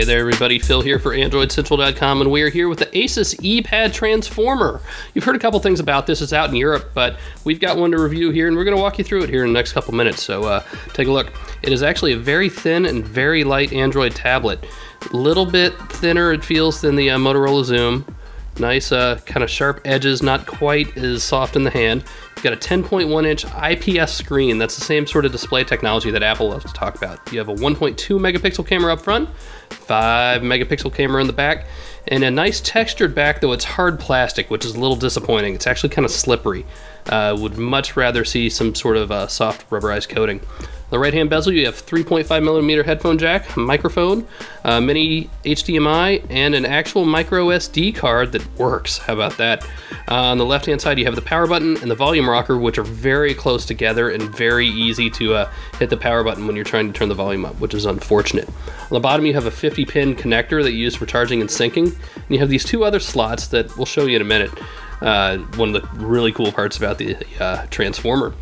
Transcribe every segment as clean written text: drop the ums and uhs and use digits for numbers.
Hey there everybody, Phil here for AndroidCentral.com, and we are here with the ASUS EeePad Transformer. You've heard a couple things about this. It's out in Europe, but we've got one to review here, and we're going to walk you through it here in the next couple minutes, so take a look. It is actually a very thin and very light Android tablet. A little bit thinner, it feels, than the Motorola Zoom. Nice kind of sharp edges, not quite as soft in the hand. You've got a 10.1-inch IPS screen. That's the same sort of display technology that Apple loves to talk about. You have a 1.2 megapixel camera up front, 5 megapixel camera in the back, and a nice textured back, though it's hard plastic, which is a little disappointing. It's actually kind of slippery. Would much rather see some sort of soft rubberized coating. On the right-hand bezel, you have 3.5mm headphone jack, a microphone, mini HDMI, and an actual micro SD card that works. How about that? On the left-hand side, you have the power button and the volume rocker, which are very close together and very easy to hit the power button when you're trying to turn the volume up, which is unfortunate. On the bottom, you have a 50-pin connector that you use for charging and syncing, and you have these two other slots that we'll show you in a minute. One of the really cool parts about the Transformer.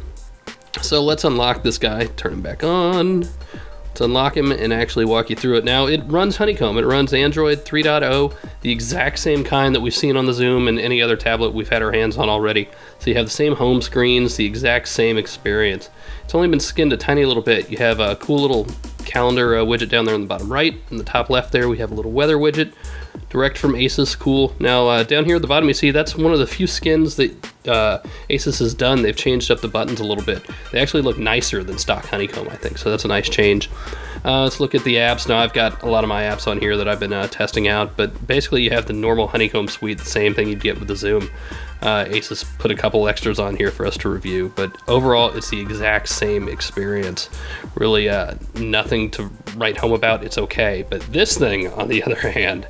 So let's unlock this guy, turn him back on. Let's unlock him and actually walk you through it. Now, it runs Honeycomb. It runs Android 3.0, the exact same kind that we've seen on the Zoom and any other tablet we've had our hands on already. So you have the same home screens, the exact same experience. It's only been skinned a tiny little bit. You have a cool little calendar widget down there on the bottom right. In the top left there, we have a little weather widget. Direct from ASUS, cool. Now down here at the bottom, you see that's one of the few skins that ASUS has done. They've changed up the buttons a little bit. They actually look nicer than stock Honeycomb, I think, so that's a nice change. Let's look at the apps. Now I've got a lot of my apps on here that I've been testing out, but basically you have the normal Honeycomb suite, the same thing you'd get with the Zoom. ASUS put a couple extras on here for us to review, but overall it's the exact same experience. Really nothing to write home about. It's okay, but this thing, on the other hand,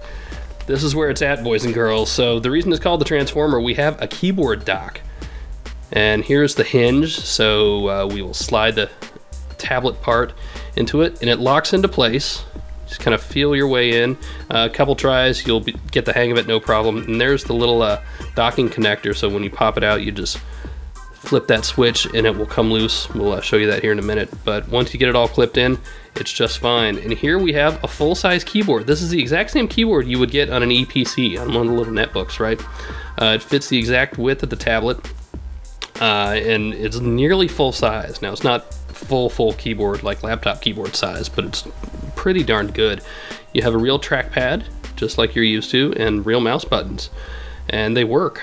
this is where it's at, boys and girls. So the reason it's called the Transformer, we have a keyboard dock. And here's the hinge, so we will slide the tablet part into it, and it locks into place. Just kind of feel your way in. A couple tries, you'll get the hang of it, no problem. And there's the little docking connector, so when you pop it out, you just flip that switch and it will come loose. We'll show you that here in a minute. But once you get it all clipped in, it's just fine. And here we have a full-size keyboard. This is the exact same keyboard you would get on an ePC, on one of the little netbooks, right? It fits the exact width of the tablet, and it's nearly full size. Now, it's not full keyboard like laptop keyboard size, but it's pretty darn good. You have a real trackpad, just like you're used to, and real mouse buttons, and they work.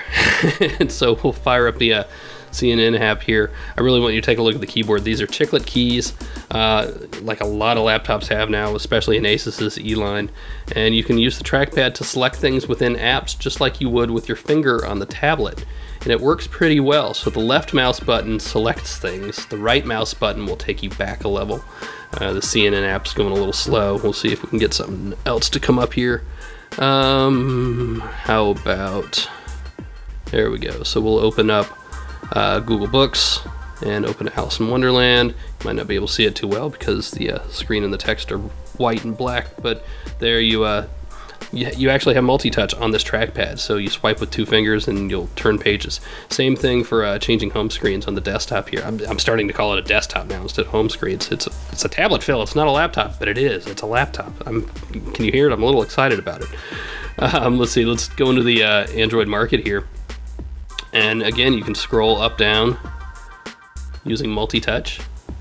And so we'll fire up the CNN app here. I really want you to take a look at the keyboard. These are chiclet keys, like a lot of laptops have now, especially in ASUS's E line. And you can use the trackpad to select things within apps just like you would with your finger on the tablet. And it works pretty well. So the left mouse button selects things. The right mouse button will take you back a level. The CNN app's going a little slow. We'll see if we can get something else to come up here. How about, there we go. So we'll open up Google Books and open Alice in Wonderland. You might not be able to see it too well because the screen and the text are white and black, but there you actually have multi-touch on this trackpad, so you swipe with 2 fingers and you'll turn pages. Same thing for changing home screens on the desktop here. I'm starting to call it a desktop now instead of home screens. It's a tablet, Phil. It's not a laptop, but it is. It's a laptop. Can you hear it? I'm a little excited about it. Let's see. Let's go into the Android market here. And again, you can scroll up, down using multi-touch.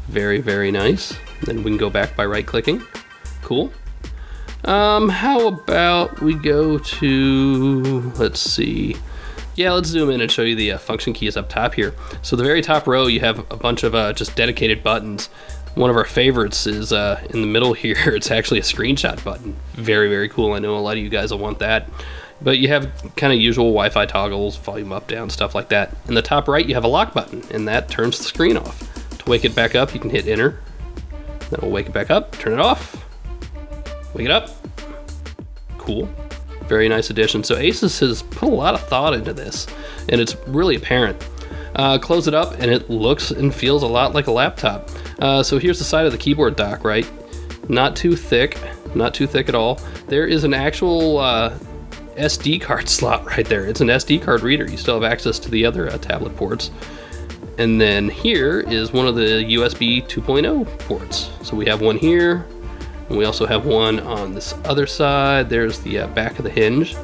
Very, very nice. Then we can go back by right-clicking. Cool. How about we go to, let's see. Yeah, let's zoom in and show you the function keys up top here. So the very top row, you have a bunch of just dedicated buttons. One of our favorites is in the middle here. It's actually a screenshot button. Very, very cool. I know a lot of you guys will want that. But you have kind of usual Wi-Fi toggles, volume up, down, stuff like that. In the top right, you have a lock button, and that turns the screen off. To wake it back up, you can hit enter. That will wake it back up, turn it off, wake it up. Cool. Very nice addition. So ASUS has put a lot of thought into this, and it's really apparent. Close it up, and it looks and feels a lot like a laptop. So here's the side of the keyboard dock, right? Not too thick at all. There is an actual SD card slot right there. It's an SD card reader. You still have access to the other tablet ports. And then here is one of the USB 2.0 ports. So we have one here, And we also have one on this other side. There's the back of the hinge.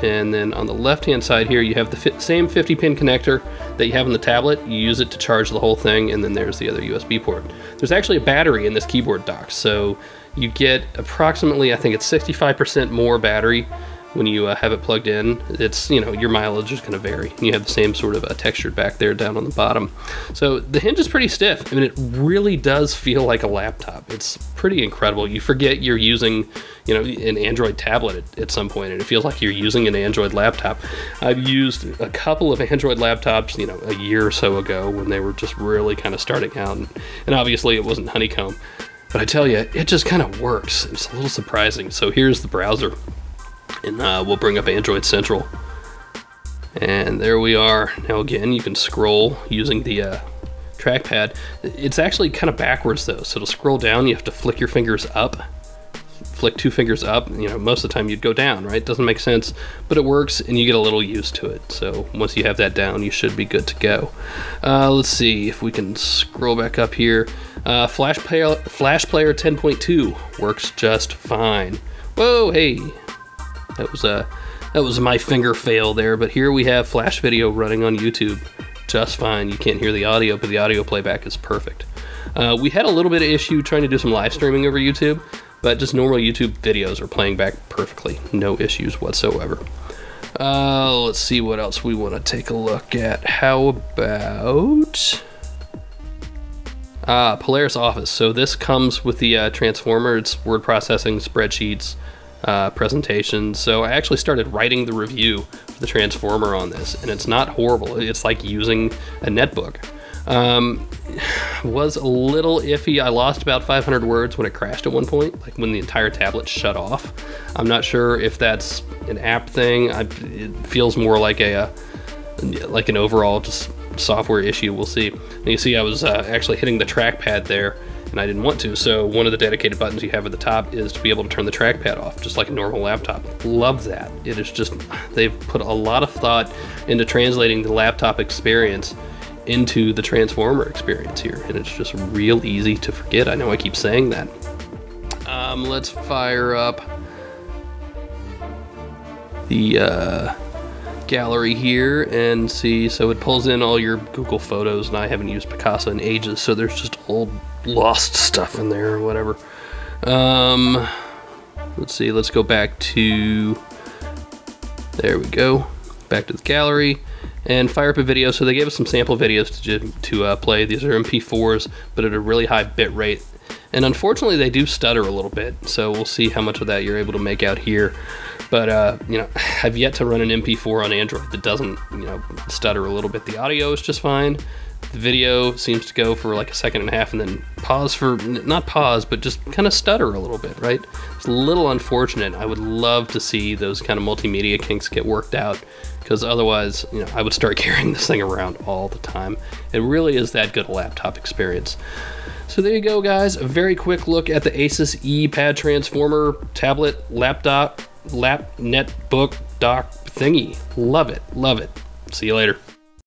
And then on the left-hand side here, you have the same 50-pin connector that you have on the tablet. You use it to charge the whole thing, and then there's the other USB port. There's actually a battery in this keyboard dock, so you get approximately, I think it's 65% more battery when you have it plugged in. It's, you know, your mileage is going to vary. And you have the same sort of textured back there down on the bottom. So the hinge is pretty stiff. I mean, it really does feel like a laptop. It's pretty incredible. You forget you're using, you know, an Android tablet at some point, and it feels like you're using an Android laptop. I've used a couple of Android laptops, you know, a year or so ago when they were just really kind of starting out. And obviously it wasn't Honeycomb. But I tell you, it just kind of works. It's a little surprising. So here's the browser. And we'll bring up Android Central. And there we are. Now again, you can scroll using the trackpad. It's actually kind of backwards though. So to scroll down, you have to flick your fingers up. Flick 2 fingers up. You know, most of the time you'd go down, right? Doesn't make sense, but it works and you get a little used to it. So once you have that down, you should be good to go. Let's see if we can scroll back up here. Flash Player 10.2 works just fine. Whoa, hey. That was my finger fail there, but here we have Flash Video running on YouTube just fine. You can't hear the audio, but the audio playback is perfect. We had a little bit of issue trying to do some live streaming over YouTube, but just normal YouTube videos are playing back perfectly. No issues whatsoever. Let's see what else we want to take a look at. How about Polaris Office? So this comes with the transformer. It's word processing, spreadsheets, presentations. So I actually started writing the review for the transformer on this, and it's not horrible. It's like using a netbook. Was a little iffy. I lost about 500 words when it crashed at one point, like when the entire tablet shut off. I'm not sure if that's an app thing. It feels more like like an overall just software issue. We'll see. And you see I was actually hitting the trackpad there, and I didn't want to, so one of the dedicated buttons you have at the top is to be able to turn the trackpad off, just like a normal laptop. Love that. It is just, they've put a lot of thought into translating the laptop experience into the transformer experience here, and it's just real easy to forget. I know I keep saying that. Let's fire up the gallery here and see. So it pulls in all your Google Photos, and I haven't used Picasa in ages, so there's just old lost stuff in there or whatever. Let's see, let's go back to, there we go, back to the gallery and fire up a video. So they gave us some sample videos to play. These are MP4s, but at a really high bit rate. And unfortunately they do stutter a little bit, so we'll see how much of that you're able to make out here. But you know, I've yet to run an MP4 on Android that doesn't, you know, stutter a little bit. The audio is just fine. The video seems to go for like a second and a half and then pause for, not pause, but just kind of stutter a little bit, right? It's a little unfortunate. I would love to see those kind of multimedia kinks get worked out, because otherwise, you know, I would start carrying this thing around all the time. It really is that good a laptop experience. So there you go, guys. A very quick look at the ASUS EeePad transformer tablet, laptop, netbook dock thingy. Love it, love it. See you later.